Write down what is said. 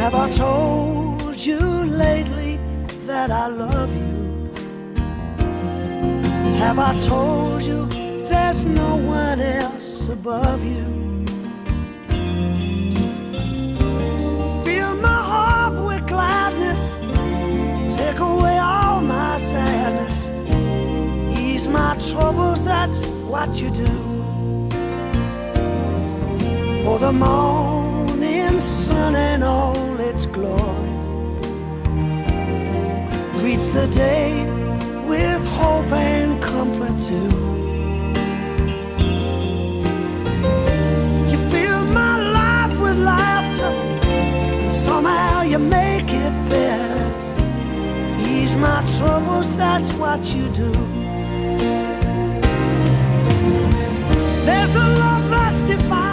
Have I told you lately that I love you? Have I told you there's no one else above you? Fill my heart with gladness, take away all my sadness, ease my troubles, that's what you do. For the morning sun and all its glory greets the day with hope and comfort too. You fill my life with laughter, and somehow you make it better. Ease my troubles, that's what you do. There's a love that's defined.